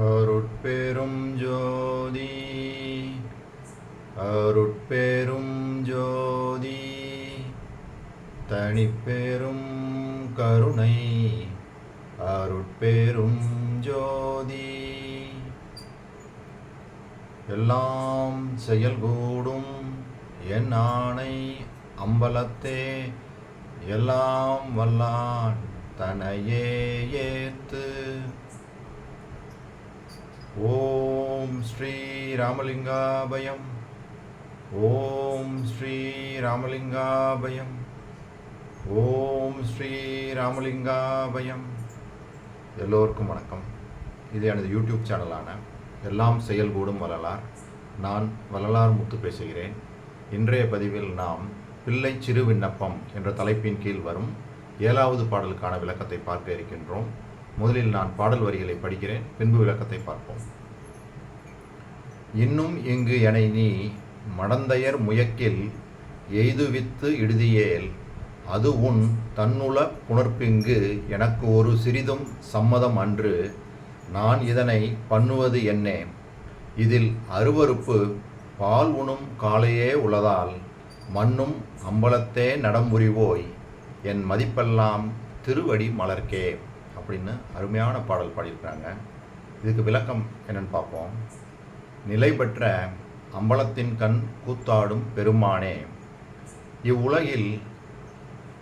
அருட்பெரும் ஜோதி அருட்பெரும் ஜோதி தனிப்பெரும் கருணை அருட்பெரும் ஜோதி எல்லாம் செயல்கூடும் என் ஆணை அம்பலத்தே எல்லாம் வல்லான் தனையே ஏத்து. ஓம் ஸ்ரீ ராமலிங்காபயம். ஓம் ஸ்ரீ ராமலிங்காபயம். ஓம் ஸ்ரீ ராமலிங்காபயம். எல்லோருக்கும் வணக்கம். இது எனது யூடியூப் சேனலான எல்லாம் செயல்கூடும் வள்ளலார். நான் வள்ளலார் முத்து பேசுகிறேன். இன்றைய பதிவில் நாம் பிள்ளை சிறு விண்ணப்பம் என்ற தலைப்பின் கீழ் வரும் 7வது பாடலுக்கான விளக்கத்தை பார்க்க இருக்கின்றோம். முதலில் நான் பாடல் வரிகளை படிக்கிறேன், பின்பு விளக்கத்தை பார்ப்போம். இன்னும் இங்கு எனை நீ மடந்தையர் முயக்கில் எய்துவித்து இடுதியேல் அது உன் தன்னுள புணர்ப்பிங்கு எனக்கு ஒரு சிறிதும் சம்மதம் அன்று. நான் இதனை பண்ணுவது என்னே, இதில் அருவருப்பு பால் உணும் காலையே உளதால் மண்ணும் அம்பலத்தே நடம்புரிவோய் என் மதிப்பெல்லாம் திருவடி மலர்க்கே அப்படின்னு அருமையான பாடல் பாடியிருக்கிறாங்க. இதுக்கு விளக்கம் என்னன்னு பார்ப்போம். நிலை பெற்ற அம்பலத்தின் கண் கூத்தாடும் பெருமானே, இவ்வுலகில்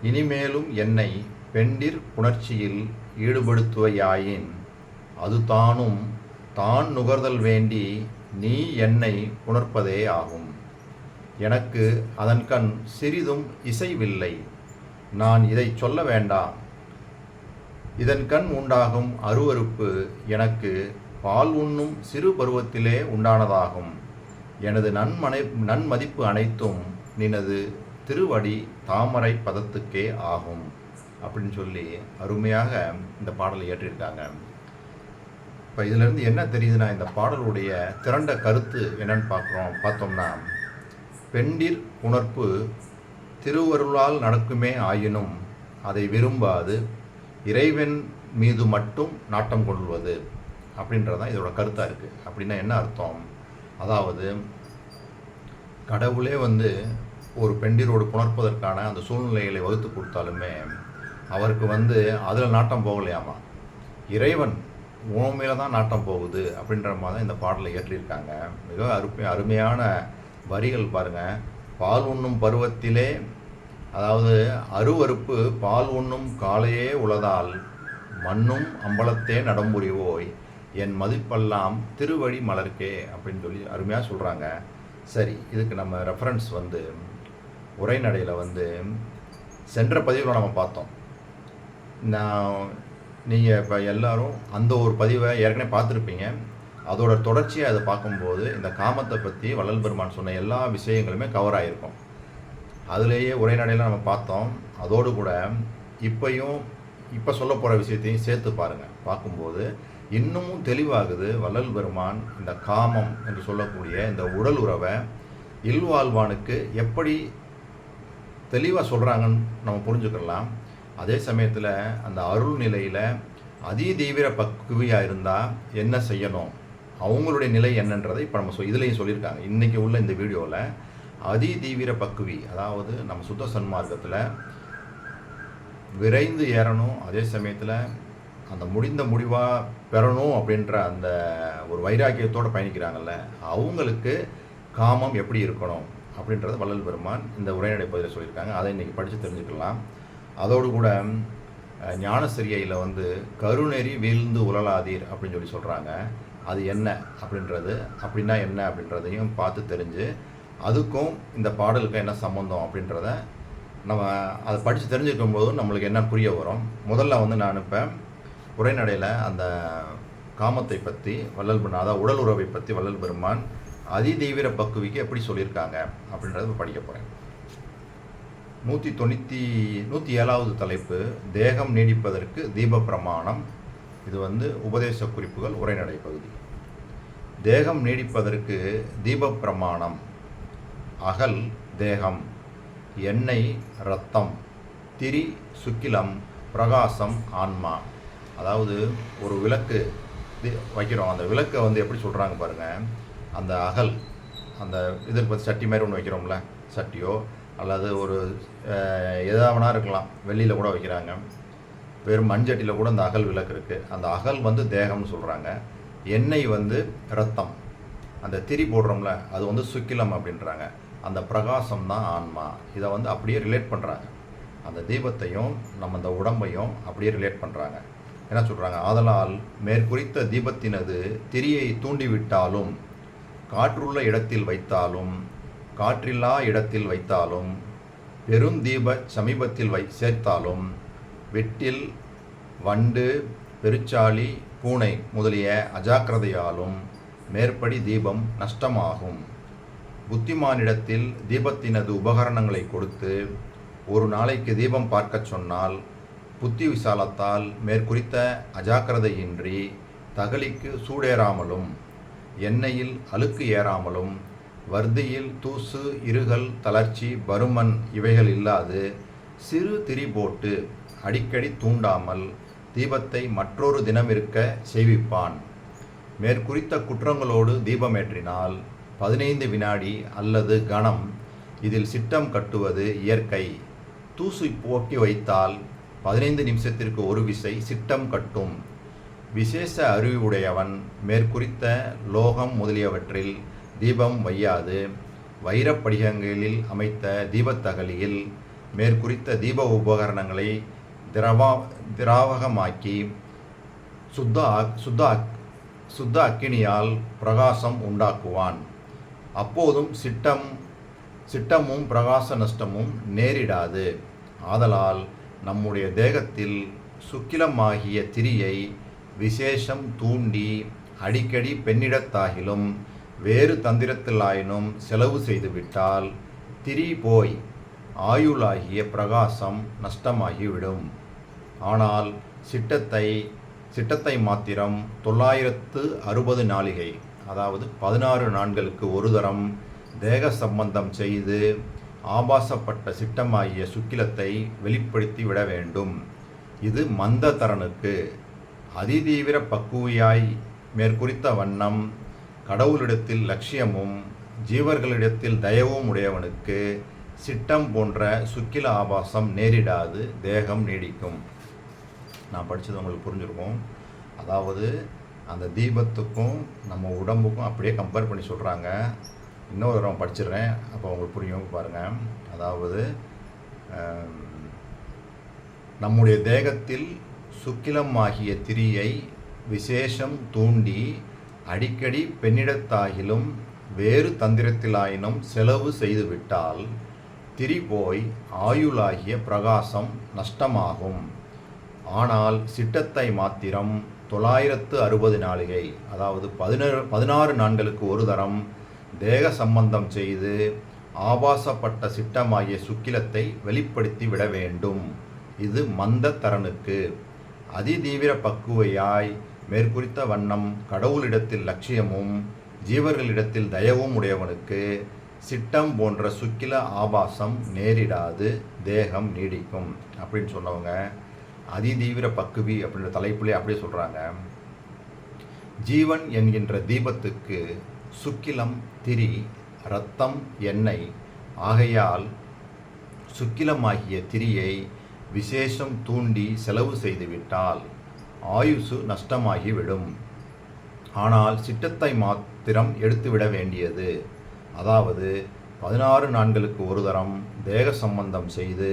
இனிமேலும் என்னை பெண்டிர் புணர்ச்சியில் ஈடுபடுத்துவையாயின் அது தானும் தான் நுகர்தல் வேண்டி நீ என்னை புணர்ப்பதே ஆகும். எனக்கு அதன் கண் சிறிதும் இசைவில்லை. நான் இதை சொல்ல வேண்டாம். இதன் கண் உண்டாகும் அருவருப்பு எனக்கு பால் உண்ணும் சிறு பருவத்திலே உண்டானதாகும். எனது நன்மதிப்பு அனைத்தும் நினது திருவடி தாமரை பதத்துக்கே ஆகும் அப்படின்னு சொல்லி அருமையாக இந்த பாடலை ஏற்றிருக்காங்க. இப்போ இதிலிருந்து என்ன தெரியுதுன்னா, இந்த பாடலுடைய திரண்ட கருத்து என்னன்னு பார்த்தோம்னா, பெண்டிர் உணர்ப்பு திருவருளால் நடக்குமே ஆயினும் அதை விரும்பாது இறைவன் மீது மட்டும் நாட்டம் கொள்வது அப்படின்றதான் இதோட கருத்தாக இருக்குது. அப்படின்னா என்ன அர்த்தம்? அதாவது கடவுளே ஒரு பெண்டிரோடு புணர்ப்பதற்கான அந்த சூழ்நிலைகளை வகுத்து கொடுத்தாலுமே அவருக்கு அதில் நாட்டம் போகலையாமா, இறைவன் உண்மையில தான் நாட்டம் போகுது அப்படின்ற மாதிரி தான் இந்த பாடலை ஏற்றியிருக்காங்க. மிக அருமையான வரிகள் பாருங்கள். பால் உண்ணும் பருவத்திலே, அதாவது அருவருப்பு பால் உண்ணும் காலையே உளதால் மண்ணும் அம்பலத்தே நடம்புரிவோய் என் மதிப்பெல்லாம் திருவடி மலர்க்கே அப்படின்னு சொல்லி அருமையாக சொல்கிறாங்க. சரி, இதுக்கு நம்ம ரெஃபரன்ஸ் உரைநடையில் சென்ற பதிவில் நம்ம பார்த்தோம். நீங்கள் இப்போ எல்லோரும் அந்த ஒரு பதிவை ஏற்கனவே பார்த்துருப்பீங்க. அதோட தொடர்ச்சியை அதை பார்க்கும்போது இந்த காமத்தை பற்றி வள்ளல் பெருமான் சொன்ன எல்லா விஷயங்களுமே கவர் ஆகிருக்கும். அதுலேயே உரைநடையில் நம்ம பார்த்தோம். அதோடு கூட இப்போ சொல்ல போகிற விஷயத்தையும் சேர்த்து பாருங்கள். பார்க்கும்போது இன்னமும் தெளிவாகுது. வள்ளல் பெருமான் இந்த காமம் என்று சொல்லக்கூடிய இந்த உடல் உறவை இல்வாழ்வானுக்கு எப்படி தெளிவாக சொல்கிறாங்கன்னு நம்ம புரிஞ்சுக்கலாம். அதே சமயத்தில் அந்த அருள் நிலையில் அதிதீவிர பக்குவியாக இருந்தால் என்ன செய்யணும், அவங்களுடைய நிலை என்னன்றதை இப்போ நம்ம இதுலேயும் சொல்லியிருக்காங்க. இன்றைக்கி உள்ள இந்த வீடியோவில் அதிதீவிர பக்குவி, அதாவது நம்ம சுத்த சன்மார்க்கத்தில் விரைந்து ஏறணும், அதே சமயத்தில் அந்த முடிவாக பெறணும் அப்படின்ற அந்த ஒரு வைராக்கியத்தோடு பயணிக்கிறாங்கல்ல, அவங்களுக்கு காமம் எப்படி இருக்கணும் அப்படின்றத வள்ளல் பெருமான் இந்த உரைநடை பகுதியில் சொல்லியிருக்காங்க. அதை இன்றைக்கி படித்து தெரிஞ்சுக்கலாம். அதோடு கூட ஞானசிரியையில் கருநெறி வீழ்ந்து உழலாதீர் அப்படின்னு சொல்லி சொல்கிறாங்க. அது என்ன அப்படின்னா என்ன அப்படின்றதையும் பார்த்து தெரிஞ்சு அதுக்கும் இந்த பாடலுக்கும் என்ன சம்மந்தம் அப்படின்றத நம்ம அதை படித்து தெரிஞ்சுக்கும் போது நம்மளுக்கு என்ன புரிய வரும். முதல்ல நான் இப்போ உரைநடையில் அந்த காமத்தை பற்றி அதாவது உடல் உறவை பற்றி வள்ளல் பெருமான் அதிதீவிர பக்குவிக்கு எப்படி சொல்லியிருக்காங்க அப்படின்றத படிக்க போகிறேன். 107வது தலைப்பு, தேகம் நீடிப்பதற்கு தீப பிரமாணம். இது உபதேச குறிப்புகள் உரைநடை பகுதி. தேகம் நீடிப்பதற்கு தீப பிரமாணம். அகல் தேகம், எண்ணெய் இரத்தம், திரி சுக்கிலம், பிரகாசம் ஆன்மா. அதாவது ஒரு விளக்கு வைக்கிறோம். அந்த விளக்கை வந்து எப்படி சொல்கிறாங்க பாருங்கள். அந்த அகல், அந்த இதுக்கு பார்த்து சட்டி மாதிரி ஒன்று வைக்கிறோம்ல, சட்டியோ அல்லது ஒரு எதாவனா இருக்கலாம், வெள்ளியில் கூட வைக்கிறாங்க. வெறும் மண்சட்டியில் கூட அந்த அகல் விளக்கு இருக்குது. அந்த அகல் வந்து தேகம்னு சொல்கிறாங்க. எண்ணெய் வந்து ரத்தம். அந்த திரி போடுறோம்ல, அது வந்து சுக்கிலம் அப்படின்றாங்க. அந்த பிரகாசம் தான் ஆன்மா. இதை வந்து அப்படியே ரிலேட் பண்ணுறாங்க. அந்த தீபத்தையும் நம்ம அந்த உடம்பையும் அப்படியே ரிலேட் பண்ணுறாங்க. என்ன சொல்கிறாங்க? ஆதலால் மேற்குறித்த தீபத்தினது திரியை தூண்டிவிட்டாலும், காற்றுள்ள இடத்தில் வைத்தாலும், காற்றில்லா இடத்தில் வைத்தாலும், பெருந்தீப சமீபத்தில் சேர்த்தாலும், வெட்டில், வண்டு, பெருச்சாளி, பூனை முதலிய அஜாக்கிரதையாலும் மேற்படி தீபம் நஷ்டமாகும். புத்திமானிடத்தில் தீபத்தினது உபகரணங்களை கொடுத்து ஒரு நாளைக்கு தீபம் பார்க்கச் சொன்னால், புத்தி விசாலத்தால் மேற்குறித்த அஜாக்கிரதையின்றி தகலிக்கு சூடேறாமலும், எண்ணெயில் அழுக்கு ஏறாமலும், வர்த்தியில் தூசு, இருகல், தளர்ச்சி, பருமன் இவைகள் இல்லாது சிறு திரி போட்டு அடிக்கடி தூண்டாமல் தீபத்தை மற்றொரு தினம் இருக்க செய்விப்பான். மேற்குறித்த குற்றங்களோடு தீபமேற்றினால் 15 வினாடி அல்லது கணம் இதில் சிட்டம் கட்டுவது இயற்கை. தூசு போக்கி வைத்தால் 15 நிமிஷத்திற்கு ஒரு விசை சிட்டம் கட்டும். விசேஷ அறிவுடையவன் மேற்குறித்த லோகம் முதலியவற்றில் தீபம் வையாது வைரப்படிகங்களில் அமைத்த தீபத்தகலியில் மேற்குறித்த தீப உபகரணங்களை திராவகமாக்கி சுத்த அக்கினியால் பிரகாசம் உண்டாக்குவான். அப்போதும் சிட்டமும் பிரகாச நஷ்டமும் நேரிடாது. ஆதலால் நம்முடைய தேகத்தில் சுக்கிலமாகிய திரியை விசேஷம் தூண்டி அடிக்கடி பெண்ணிடத்தாகிலும் வேறு தந்திரத்திலாயினும் செலவு செய்துவிட்டால் திரி போய் ஆயுளாகிய பிரகாசம் நஷ்டமாகிவிடும். ஆனால் சிட்டத்தை மாத்திரம் 960 நாளிகை, அதாவது 16 நாட்களுக்கு ஒரு தரம் தேக சம்பந்தம் செய்து ஆபாசப்பட்ட சிட்டமாகிய சுக்கிலத்தை வெளிப்படுத்தி விட வேண்டும். இது மந்ததரனுக்கு. அதிதீவிர பக்குவியாய் மேற்குறித்த வண்ணம் கடவுளிடத்தில் லட்சியமும் ஜீவர்களிடத்தில் தயவும் உடையவனுக்கு சிட்டம் போன்ற சுக்கில ஆபாசம் நேரிடாது, தேகம் நீடிக்கும். நான் படித்தது உங்களுக்கு புரிஞ்சிருக்கும். அதாவது அந்த தீபத்துக்கும் நம்ம உடம்புக்கும் அப்படியே கம்பேர் பண்ணி சொல்கிறாங்க. இன்னொரு தடவை படிச்சிடுறேன், அப்போ உங்களுக்கு புரியும் பாருங்கள். அதாவது நம்முடைய தேகத்தில் சுக்கிலமாகிய திரியை விசேஷம் தூண்டி அடிக்கடி பெண்ணிடத்தாகிலும் வேறு தந்திரத்திலாயினும் செலவு செய்துவிட்டால் திரி போய் ஆயுளாகிய பிரகாசம் நஷ்டமாகும். ஆனால் சிட்டத்தை மாத்திரம் 960 நாளிகை, அதாவது 16 நாட்களுக்கு ஒரு தரம் தேக சம்பந்தம் செய்து ஆபாசப்பட்ட சிட்டமாகிய சுக்கிலத்தை வெளிப்படுத்தி விட வேண்டும். இது மந்ததரனுக்கு. அதிதீவிர பக்குவையாய் மேற்குறித்த வண்ணம் கடவுளிடத்தில் லட்சியமும் ஜீவர்களிடத்தில் தயவும் உடையவனுக்கு சிட்டம் போன்ற சுக்கில ஆபாசம் நேரிடாது, தேகம் நீடிக்கும் அப்படின்னு சொன்னவங்க அதிதீவிர பக்குவி அப்படின்ற தலைப்பிலே அப்படியே சொல்கிறாங்க. ஜீவன் என்கின்ற தீபத்துக்கு சுக்கிலம் திரி, இரத்தம், எண்ணெய் ஆகையால் சுக்கிலமாகிய திரியை விசேஷம் தூண்டி செலவு செய்துவிட்டால் ஆயுசு நஷ்டமாகிவிடும். ஆனால் சிட்டத்தை மாத்திரம் எடுத்துவிட வேண்டியது. அதாவது 16 நாட்களுக்கு ஒரு தரம் தேக சம்பந்தம் செய்து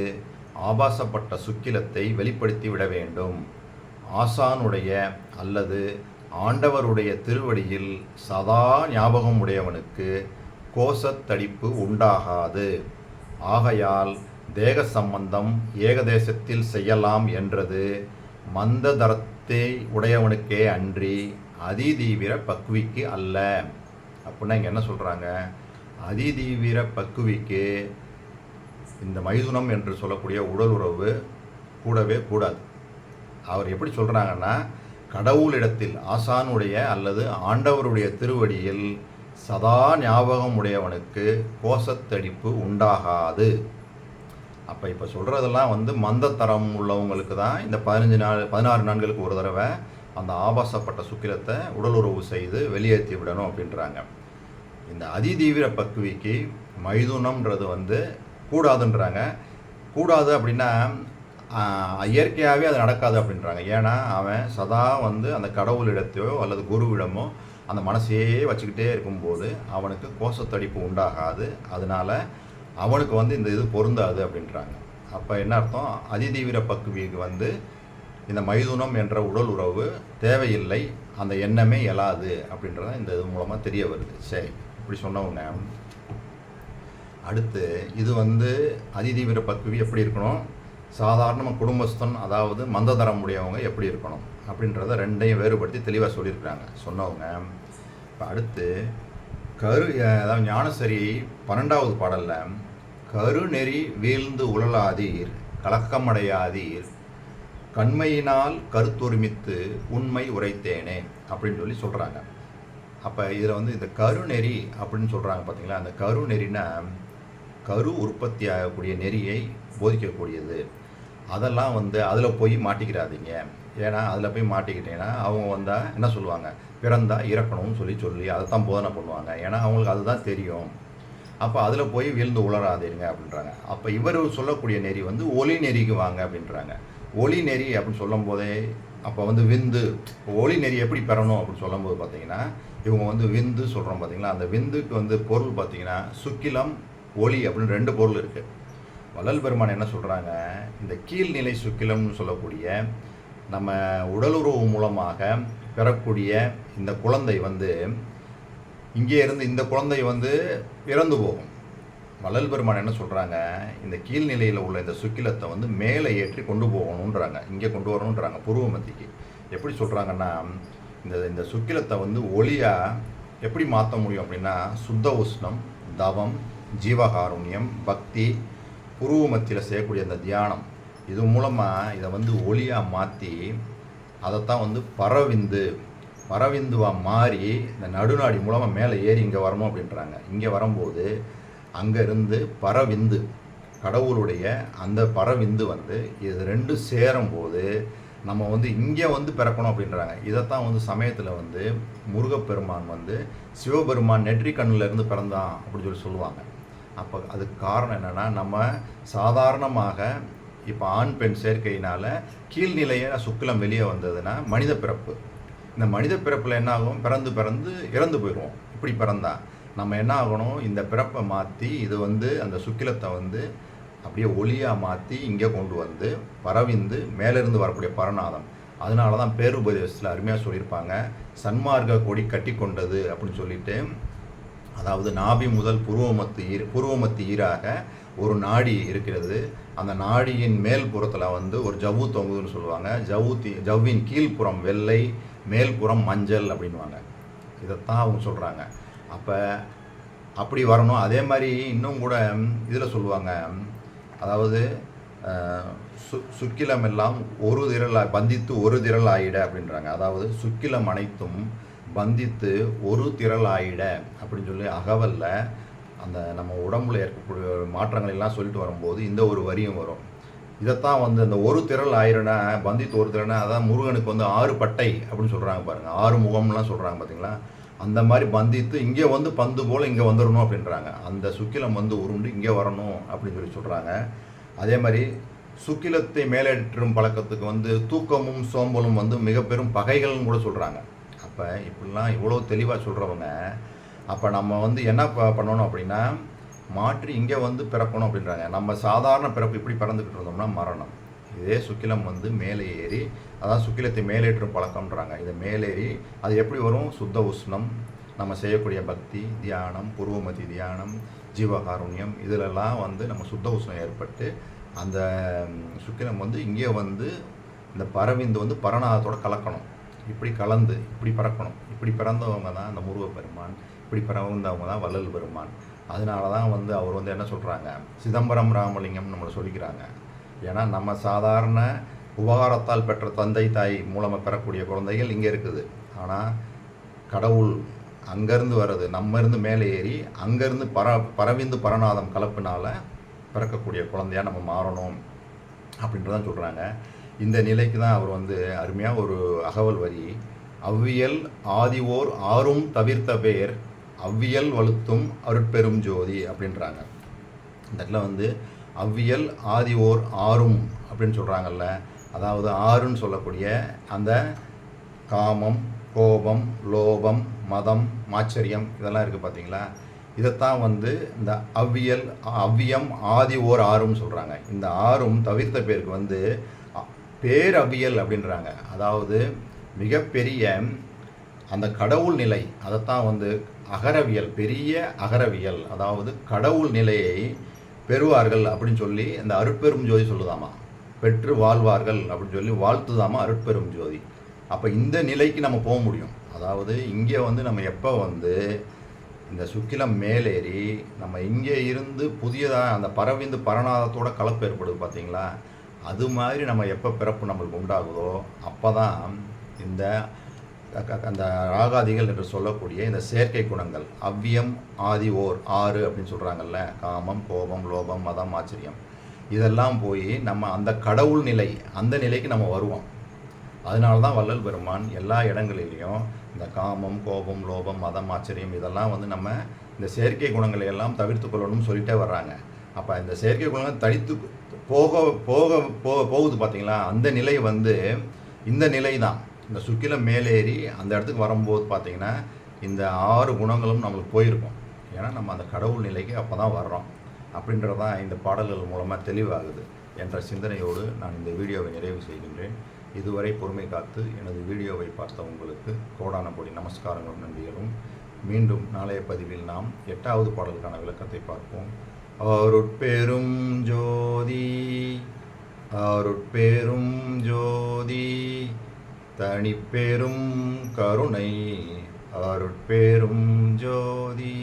ஆபாசப்பட்ட சுக்கிலத்தை வெளிப்படுத்தி விட வேண்டும். ஆசானுடைய அல்லது ஆண்டவருடைய திருவடியில் சதா ஞாபகம் உடையவனுக்கு கோசத்தடிப்பு உண்டாகாது. ஆகையால் தேக சம்பந்தம் ஏகதேசத்தில் செய்யலாம் என்றது மந்ததரத்தை உடையவனுக்கே அன்றி அதிதீவிர பக்குவிக்கு அல்ல. அப்படின்னா இங்கே என்ன சொல்கிறாங்க? அதிதீவிர பக்குவிக்கு இந்த மைதுனம் என்று சொல்லக்கூடிய உடல் உறவு கூடவே கூடாது. அவர் எப்படி சொல்கிறாங்கன்னா, கடவுளிடத்தில் ஆசானுடைய அல்லது ஆண்டவருடைய திருவடியில் சதா ஞாபகம் உடையவனுக்கு கோசத்தடிப்பு உண்டாகாது. அப்போ இப்போ சொல்கிறதெல்லாம் மந்தத்தரம் உள்ளவங்களுக்கு தான் இந்த 16 நாட்களுக்கு ஒரு தடவை அந்த ஆபாசப்பட்ட சுக்கிலத்தை உடலுறவு செய்து வெளியேற்றி விடணும் அப்படின்றாங்க. இந்த அதிதீவிர பக்குவிக்கு மைதுனம்ன்றது வந்து கூடாதுன்றாங்க. கூடாது அப்படின்னா இயற்கையாகவே அது நடக்காது அப்படின்றாங்க. ஏன்னா அவன் சதா வந்து அந்த கடவுளிடத்தையோ அல்லது குருவிடமோ அந்த மனசையே வச்சுக்கிட்டே இருக்கும்போது அவனுக்கு கோசத்தடிப்பு உண்டாகாது. அதனால் அவனுக்கு வந்து இந்த இது பொருந்தாது அப்படின்றாங்க. அப்போ என்ன அர்த்தம்? அதிதீவிர பக்குவிக்கு வந்து இந்த மைதுனம் என்ற உடல் உறவு தேவையில்லை, அந்த எண்ணமே எழாது அப்படின்றத இந்த இது மூலமாக தெரிய வருது. சரி, இப்படி சொன்னவங்க அடுத்து இது வந்து அதிதீவிர பக்குவி எப்படி இருக்கணும், சாதாரண குடும்பஸ்தன் அதாவது மந்ததரம் உடையவங்க எப்படி இருக்கணும் அப்படின்றத ரெண்டையும் வேறுபடுத்தி தெளிவாக சொல்லியிருக்கிறாங்க சொன்னவங்க. இப்போ அடுத்து அதாவது ஞானசரி 12வது பாடலில் கருநெறி வீழ்ந்து உழலாதீர் கலக்கமடையாதீர் கண்மையினால் கருத்தொருமித்து உண்மை உரைத்தேனே அப்படின்னு சொல்லி சொல்கிறாங்க. அப்போ இதில் வந்து இந்த கருநெறி அப்படின்னு சொல்கிறாங்க பார்த்தீங்களா, அந்த கருநெறினா கரு உற்பத்தி ஆகக்கூடிய நெறியை போதிக்கக்கூடியது. அதெல்லாம் வந்து அதில் போய் மாட்டிக்கிறாதீங்க. ஏன்னா அதில் போய் மாட்டிக்கிட்டீங்கன்னா அவங்க வந்தால் என்ன சொல்லுவாங்க, பிறந்தா இறக்கணும்னு சொல்லி அதை போதனை பண்ணுவாங்க. ஏன்னா அவங்களுக்கு அதுதான் தெரியும். அப்போ அதில் போய் வீழ்ந்து உளராதீங்க அப்படின்றாங்க. அப்போ இவர் சொல்லக்கூடிய நெறி வந்து ஒளி நெறிக்கு வாங்க அப்படின்றாங்க. ஒளி நெறி அப்படின்னு சொல்லும் போதே அப்போ வந்து விந்து ஒளி நெறி எப்படி பெறணும் அப்படின்னு சொல்லும்போது பார்த்தீங்கன்னா இவங்க வந்து விந்து சொல்கிறோம் பார்த்தீங்களா, அந்த விந்துக்கு வந்து பொருள் பார்த்தீங்கன்னா சுக்கிலம் ஒளி அப்படின்னு 2 பொருள் இருக்குது. வள்ளல் பெருமான் என்ன சொல்கிறாங்க, இந்த கீழ்நிலை சுக்கிலம்னு சொல்லக்கூடிய நம்ம உடலுறவு மூலமாக பெறக்கூடிய இந்த குழந்தை வந்து இங்கே இருந்து இந்த குழந்தை வந்து இறந்து போகும். வள்ளல் பெருமான் என்ன சொல்கிறாங்க, இந்த கீழ்நிலையில் உள்ள இந்த சுக்கிலத்தை வந்து மேலே ஏற்றி கொண்டு போகணுன்றாங்க, இங்கே கொண்டு வரணுன்றாங்க புருவ மத்திக்கு. எப்படி சொல்கிறாங்கன்னா இந்த சுக்கிலத்தை வந்து ஒளியாக எப்படி மாற்ற முடியும் அப்படின்னா சுத்த உஷ்ணம், தவம், ஜீவகாருண்யம், பக்தி, புருவ மத்தியில் செய்யக்கூடிய அந்த தியானம், இது மூலமாக இதை வந்து ஒளியாக மாற்றி அதைத்தான் வந்து பரவிந்துவாக மாறி இந்த நடுநாடி மூலமாக மேலே ஏறி இங்கே வரணும் அப்படின்றாங்க. இங்கே வரும்போது அங்கே இருந்து பரவிந்து கடவுளுடைய அந்த பரவிந்து வந்து இது 2 சேரும்போது நம்ம வந்து இங்கே வந்து பிறக்கணும் அப்படின்றாங்க. இதைத்தான் வந்து சமயத்தில் வந்து முருகப்பெருமான் வந்து சிவபெருமான் நெற்றி கண்ணிலேருந்து பிறந்தான் அப்படின்னு சொல்லுவாங்க. அப்போ அதுக்கு காரணம் என்னென்னா நம்ம சாதாரணமாக இப்போ ஆண் பெண் சேர்க்கையினால் கீழ்நிலையை சுக்கிலம் வெளியே வந்ததுன்னா மனித பிறப்பு. இந்த மனித பிறப்பில் என்ன ஆகும், பிறந்து இறந்து போயிடுவோம். இப்படி பிறந்தா நம்ம என்ன ஆகணும், இந்த பிறப்பை மாற்றி இது வந்து அந்த சுக்கிலத்தை வந்து அப்படியே ஒளியாக மாற்றி இங்கே கொண்டு வந்து பரவிந்து மேலிருந்து வரக்கூடிய பரநாதம். அதனால தான் பேருபதேசத்தில் அருமையாக சொல்லியிருப்பாங்க, சன்மார்க்க கொடி கட்டி கொண்டது அப்படின்னு சொல்லிட்டு. அதாவது நாபி முதல் புருவமத்து ஈராக ஒரு நாடி இருக்கிறது. அந்த நாடியின் மேல் புறத்தில் வந்து ஒரு ஜவ்வு தொங்குதுன்னு சொல்லுவாங்க. ஜவ்வின் கீழ்ப்புறம் வெள்ளை, மேல்புறம் மஞ்சள் அப்படின்வாங்க. இதைத்தான் அவங்க சொல்கிறாங்க. அப்போ அப்படி வரணும். அதே மாதிரி இன்னும் கூட இதில் சொல்லுவாங்க, அதாவது சுக்கிலம் எல்லாம் ஒரு திரளாய் பந்தித்து ஒரு திரள் ஆயிட அப்படின்றாங்க. அதாவது சுக்கிலம் அனைத்தும் பந்தித்து ஒரு திரள் ஆயிட அப்படின்னு சொல்லி அகவல்ல அந்த நம்ம உடம்புல ஏற்படக்கூடிய மாற்றங்கள் எல்லாம் சொல்லிட்டு வரும்போது இந்த ஒரு வரியும் வரும். இதைத்தான் வந்து அந்த ஒரு திரள் ஆயிரனா பந்தித்து ஒரு திரள்னா அதான் முருகனுக்கு வந்து 6 பட்டை அப்படின்னு சொல்கிறாங்க பாருங்கள், 6 முகம்லாம் சொல்கிறாங்க பார்த்தீங்களா. அந்த மாதிரி பந்தித்து இங்கே வந்து பந்து போல் இங்கே வந்துடணும் அப்படின்றாங்க. அந்த சுக்கிலம் வந்து உருண்டு இங்கே வரணும் அப்படின்னு சொல்கிறாங்க. அதே மாதிரி சுக்கிலத்தை மேலேற்றும் பழக்கத்துக்கு வந்து தூக்கமும் சோம்பலும் வந்து மிக பெரும் பகைகள்னு கூட சொல்கிறாங்க. அப்போ இப்படிலாம் இவ்வளோ தெளிவாக சொல்கிறவங்க அப்போ நம்ம வந்து என்ன பண்ணணும் அப்படின்னா மாற்றி இங்கே வந்து பிறக்கணும் அப்படின்றாங்க. நம்ம சாதாரண பிறப்பு இப்படி பிறந்துக்கிட்டு இருந்தோம்னா மரணம். இதே சுக்கிலம் வந்து மேலே ஏறி, அதான் சுக்கிலத்தை மேலேற்றும் பழக்கம்ன்றாங்க. இதை மேலேறி அது எப்படி வரும், சுத்த உஷ்ணம், நம்ம செய்யக்கூடிய பக்தி, தியானம், புருவமதி தியானம், ஜீவகாருண்யம், இதிலெல்லாம் வந்து நம்ம சுத்த உஷ்ணம் ஏற்பட்டு அந்த சுக்கிலம் வந்து இங்கே வந்து இந்த பரவிந்து வந்து பரநாதத்தோட கலக்கணும். இப்படி கலந்து இப்படி பறக்கணும். இப்படி பிறந்தவங்க தான் அந்த முருகப்பெருமான், இப்படி பிறந்தவங்க தான் வள்ளல் பெருமான். அதனால தான் வந்து அவர் வந்து என்ன சொல்கிறாங்க, சிதம்பரம் ராமலிங்கம் நம்மளை சொல்லிக்கிறாங்க. ஏன்னா நம்ம சாதாரண உபகாரத்தால் பெற்ற தந்தை தாய் மூலமாக பெறக்கூடிய குழந்தைகள் இங்கே இருக்குது. ஆனால் கடவுள் அங்கேருந்து வர்றது, நம்ம இருந்து மேலே ஏறி அங்கேருந்து பரவிந்து பரநாதம் கலப்பினால் பிறக்கக்கூடிய குழந்தையாக நம்ம மாறணும் அப்படின்றதான் சொல்கிறாங்க. இந்த நிலைக்கு தான் அவர் வந்து அருமையாக ஒரு அகவல் வரி, அவ்வியல் ஆதிவோர் ஆறும் தவிர்த்த பேர் அவ்வியல் வலுத்தும் அருட்பெரும் ஜோதி அப்படின்றாங்க. இந்த இடத்துல வந்து அவ்வியல் ஆதிவோர் ஆறும் அப்படின்னு சொல்கிறாங்கல்ல, அதாவது ஆறுன்னு சொல்லக்கூடிய அந்த காமம், கோபம், லோபம், மதம், மாச்சரியம் இதெல்லாம் இருக்குது பார்த்தீங்களா, இதைத்தான் வந்து இந்த அவ்வியம் ஆதி ஓர் ஆறும் சொல்கிறாங்க. இந்த ஆறும் தவிர்த்த பேருக்கு வந்து பேரவ்வியல் அப்படின்றாங்க. அதாவது மிகப்பெரிய அந்த கடவுள் நிலை, அதைத்தான் வந்து அகரவியல், பெரிய அகரவியல், அதாவது கடவுள் நிலையை பெறுவார்கள் அப்படின்னு சொல்லி இந்த அருட்பெரும் ஜோதி சொல்லுதாமா, பெற்று வாழ்வார்கள் அப்படின்னு சொல்லி வாழ்த்துதாமா அருட்பெரும் ஜோதி. அப்போ இந்த நிலைக்கு நம்ம போக முடியும். அதாவது இங்கே வந்து நம்ம எப்போ வந்து இந்த சுக்கிலம் மேலேறி நம்ம இங்கே இருந்து புதியதாக அந்த பரவிந்து பரநாதத்தோட கலப்பு ஏற்படுது பார்த்தீங்களா, அது மாதிரி நம்ம எப்போ பிறப்பு நம்மளுக்கு உண்டாகுதோ அப்போ தான் இந்த அந்த ராகாதிகள் என்று சொல்லக்கூடிய இந்த செயற்கை குணங்கள் அவ்வியம் ஆதி ஓர் ஆறு அப்படின்னு சொல்கிறாங்கல்ல, காமம், கோபம், லோபம், மதம், ஆச்சரியம், இதெல்லாம் போய் நம்ம அந்த கடவுள் நிலை, அந்த நிலைக்கு நம்ம வருவோம். அதனால தான் வள்ளல் பெருமான் எல்லா இடங்களிலையும் இந்த காமம், கோபம், லோபம், மதம், ஆச்சரியம் இதெல்லாம் வந்து நம்ம இந்த செயற்கை குணங்களை எல்லாம் தவிர்த்து கொள்ளணும்னு சொல்லிட்டே வர்றாங்க. அப்போ இந்த செயற்கை குணங்கள் தனித்து போகுது பார்த்தீங்களா, அந்த நிலை வந்து இந்த நிலை தான். இந்த சுக்கிலம் மேலேறி அந்த இடத்துக்கு வரும்போது பார்த்தீங்கன்னா இந்த 6 குணங்களும் நம்மளுக்கு போயிருக்கும். ஏன்னா நம்ம அந்த கடவுள் நிலைக்கு அப்போ தான் வர்றோம் அப்படின்றதான் இந்த பாடல்கள் மூலமாக தெளிவாகுது என்ற சிந்தனையோடு நான் இந்த வீடியோவை நிறைவு செய்கின்றேன். இதுவரை பொறுமை காத்து எனது வீடியோவை பார்த்த உங்களுக்கு கோடான கோடி நமஸ்காரங்களும் நன்றிகளும். மீண்டும் நாளைய பதிவில் நாம் 8வது பாடலுக்கான விளக்கத்தை பார்ப்போம். அருட்பெரும் ஜோதி அருட்பெரும் ஜோதி தனிப்பெரும் கருணை அருட்பெரும் ஜோதி.